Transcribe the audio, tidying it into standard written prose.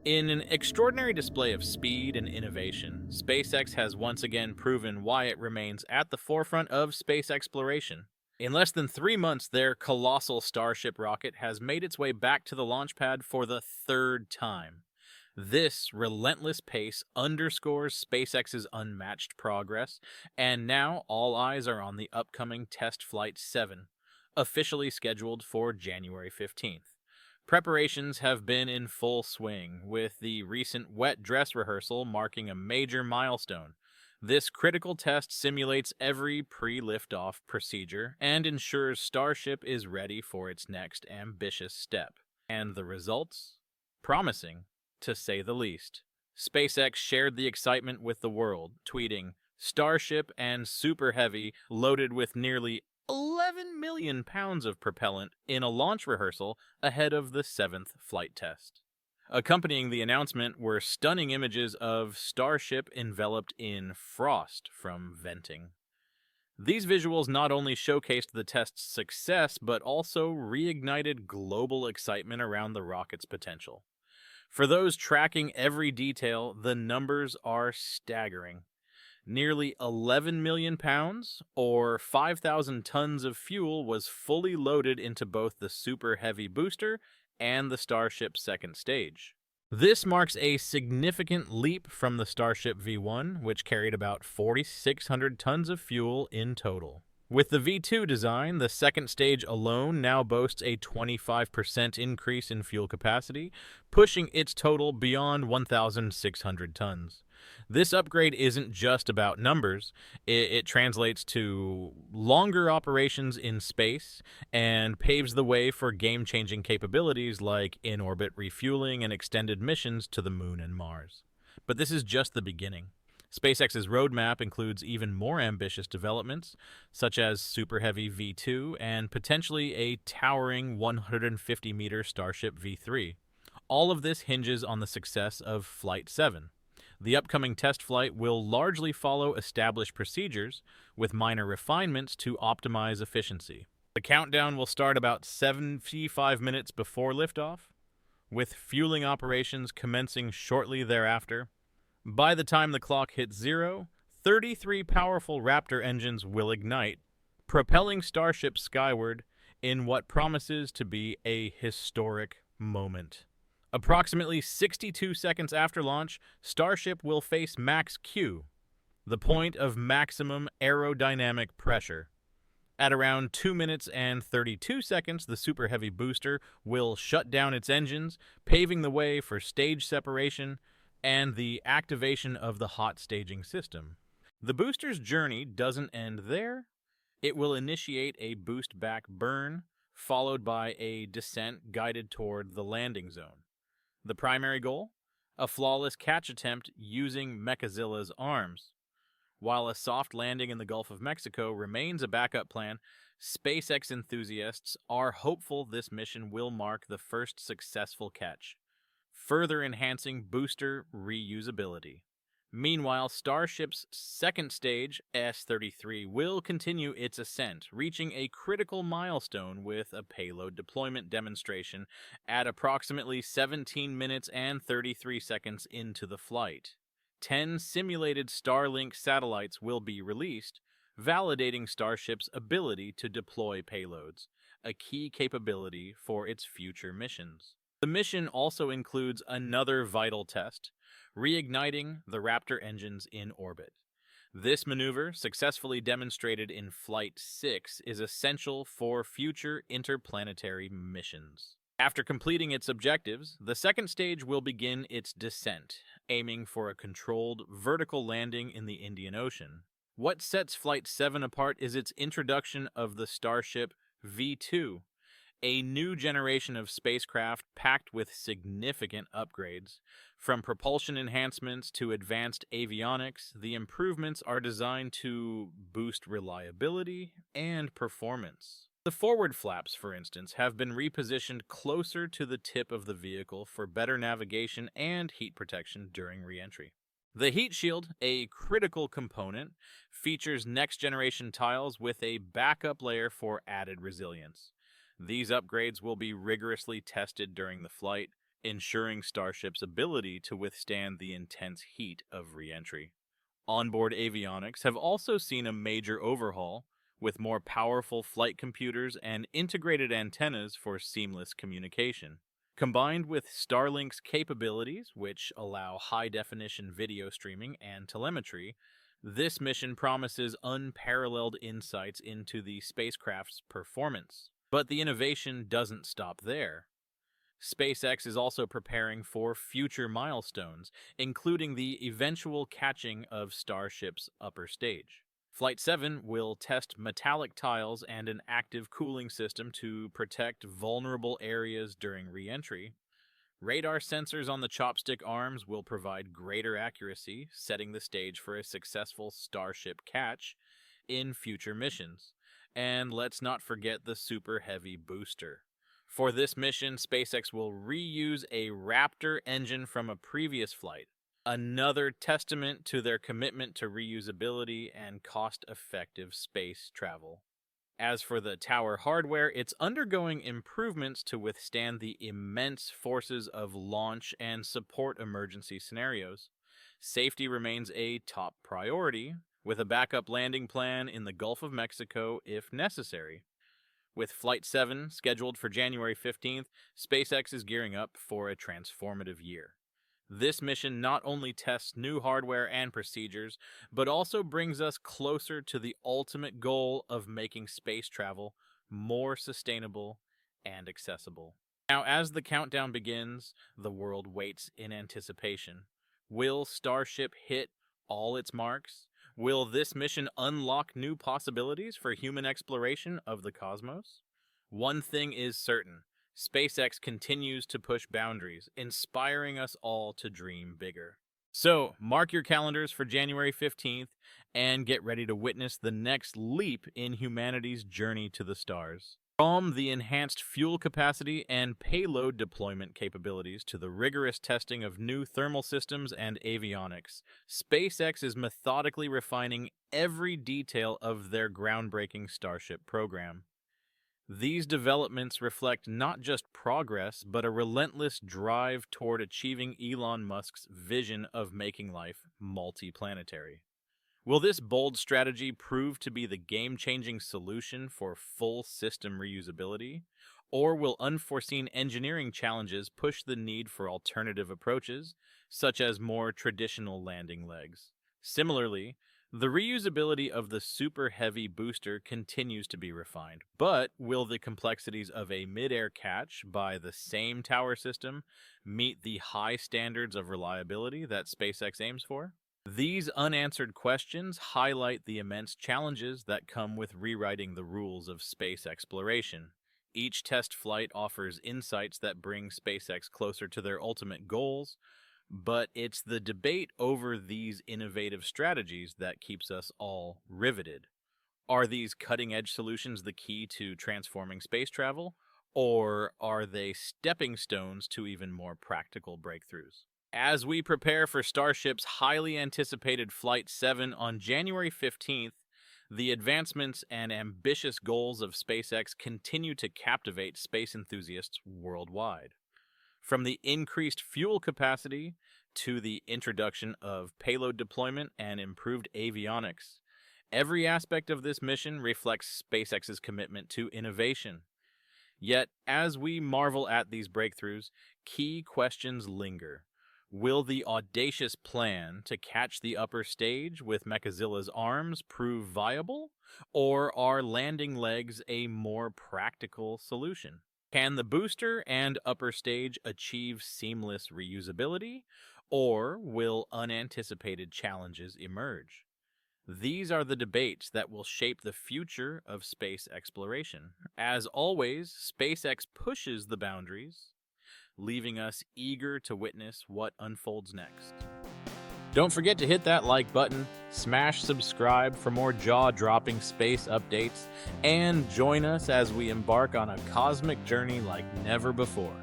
In an extraordinary display of speed and innovation, SpaceX has once again proven why it remains at the forefront of space exploration. In less than 3 months, their colossal Starship rocket has made its way back to the launch pad for the third time. This relentless pace underscores SpaceX's unmatched progress, and now all eyes are on the upcoming Test Flight 7, officially scheduled for January 15th. Preparations have been in full swing, with the recent wet dress rehearsal marking a major milestone. This critical test simulates every pre-liftoff procedure and ensures Starship is ready for its next ambitious step. And the results? Promising, to say the least. SpaceX shared the excitement with the world, tweeting, "Starship and Super Heavy loaded with nearly 11 million pounds of propellant in a launch rehearsal ahead of the 7th flight test." Accompanying the announcement were stunning images of Starship enveloped in frost from venting. These visuals not only showcased the test's success, but also reignited global excitement around the rocket's potential. For those tracking every detail, the numbers are staggering. Nearly 11 million pounds, or 5,000 tons of fuel, was fully loaded into both the Super Heavy booster and the Starship's second stage. This marks a significant leap from the Starship V1, which carried about 4,600 tons of fuel in total. With the V2 design, the second stage alone now boasts a 25% increase in fuel capacity, pushing its total beyond 1,600 tons. This upgrade isn't just about numbers. It translates to longer operations in space and paves the way for game-changing capabilities like in-orbit refueling and extended missions to the Moon and Mars. But this is just the beginning. SpaceX's roadmap includes even more ambitious developments, such as Super Heavy V2 and potentially a towering 150-meter Starship V3. All of this hinges on the success of Flight 7. The upcoming test flight will largely follow established procedures, with minor refinements to optimize efficiency. The countdown will start about 75 minutes before liftoff, with fueling operations commencing shortly thereafter. By the time the clock hits zero, 33 powerful Raptor engines will ignite, propelling Starship skyward in what promises to be a historic moment. Approximately 62 seconds after launch, Starship will face max Q, the point of maximum aerodynamic pressure. At around 2 minutes and 32 seconds, the Super Heavy booster will shut down its engines, paving the way for stage separation and the activation of the hot staging system. The booster's journey doesn't end there. It will initiate a boost back burn, followed by a descent guided toward the landing zone. The primary goal? A flawless catch attempt using Mechazilla's arms. While a soft landing in the Gulf of Mexico remains a backup plan, SpaceX enthusiasts are hopeful this mission will mark the first successful catch, further enhancing booster reusability. Meanwhile, Starship's second stage, S-33, will continue its ascent, reaching a critical milestone with a payload deployment demonstration at approximately 17 minutes and 33 seconds into the flight. 10 simulated Starlink satellites will be released, validating Starship's ability to deploy payloads, a key capability for its future missions. The mission also includes another vital test, reigniting the Raptor engines in orbit. This maneuver, successfully demonstrated in Flight 6, is essential for future interplanetary missions. After completing its objectives, the second stage will begin its descent, aiming for a controlled vertical landing in the Indian Ocean. What sets Flight 7 apart is its introduction of the Starship V2, a new generation of spacecraft packed with significant upgrades. From propulsion enhancements to advanced avionics, the improvements are designed to boost reliability and performance. The forward flaps, for instance, have been repositioned closer to the tip of the vehicle for better navigation and heat protection during re-entry. The heat shield, a critical component, features next-generation tiles with a backup layer for added resilience. These upgrades will be rigorously tested during the flight, ensuring Starship's ability to withstand the intense heat of re-entry. Onboard avionics have also seen a major overhaul, with more powerful flight computers and integrated antennas for seamless communication. Combined with Starlink's capabilities, which allow high-definition video streaming and telemetry, this mission promises unparalleled insights into the spacecraft's performance. But the innovation doesn't stop there. SpaceX is also preparing for future milestones, including the eventual catching of Starship's upper stage. Flight 7 will test metallic tiles and an active cooling system to protect vulnerable areas during re-entry. Radar sensors on the chopstick arms will provide greater accuracy, setting the stage for a successful Starship catch in future missions. And let's not forget the Super Heavy booster. For this mission, SpaceX will reuse a Raptor engine from a previous flight, another testament to their commitment to reusability and cost-effective space travel. As for the tower hardware, it's undergoing improvements to withstand the immense forces of launch and support emergency scenarios. Safety remains a top priority, with a backup landing plan in the Gulf of Mexico if necessary. With Flight 7 scheduled for January 15th, SpaceX is gearing up for a transformative year. This mission not only tests new hardware and procedures, but also brings us closer to the ultimate goal of making space travel more sustainable and accessible. Now, as the countdown begins, the world waits in anticipation. Will Starship hit all its marks? Will this mission unlock new possibilities for human exploration of the cosmos? One thing is certain. SpaceX continues to push boundaries, inspiring us all to dream bigger. So, mark your calendars for January 15th and get ready to witness the next leap in humanity's journey to the stars. From the enhanced fuel capacity and payload deployment capabilities to the rigorous testing of new thermal systems and avionics, SpaceX is methodically refining every detail of their groundbreaking Starship program. These developments reflect not just progress, but a relentless drive toward achieving Elon Musk's vision of making life multiplanetary. Will this bold strategy prove to be the game-changing solution for full system reusability? Or will unforeseen engineering challenges push the need for alternative approaches, such as more traditional landing legs? Similarly, the reusability of the Super Heavy booster continues to be refined, but will the complexities of a mid-air catch by the same tower system meet the high standards of reliability that SpaceX aims for? These unanswered questions highlight the immense challenges that come with rewriting the rules of space exploration. Each test flight offers insights that bring SpaceX closer to their ultimate goals, but it's the debate over these innovative strategies that keeps us all riveted. Are these cutting-edge solutions the key to transforming space travel, or are they stepping stones to even more practical breakthroughs? As we prepare for Starship's highly anticipated Flight 7 on January 15th, the advancements and ambitious goals of SpaceX continue to captivate space enthusiasts worldwide. From the increased fuel capacity to the introduction of payload deployment and improved avionics, every aspect of this mission reflects SpaceX's commitment to innovation. Yet, as we marvel at these breakthroughs, key questions linger. Will the audacious plan to catch the upper stage with Mechazilla's arms prove viable, or are landing legs a more practical solution? Can the booster and upper stage achieve seamless reusability, or will unanticipated challenges emerge? These are the debates that will shape the future of space exploration. As always, SpaceX pushes the boundaries, leaving us eager to witness what unfolds next. Don't forget to hit that like button, smash subscribe for more jaw-dropping space updates, and join us as we embark on a cosmic journey like never before.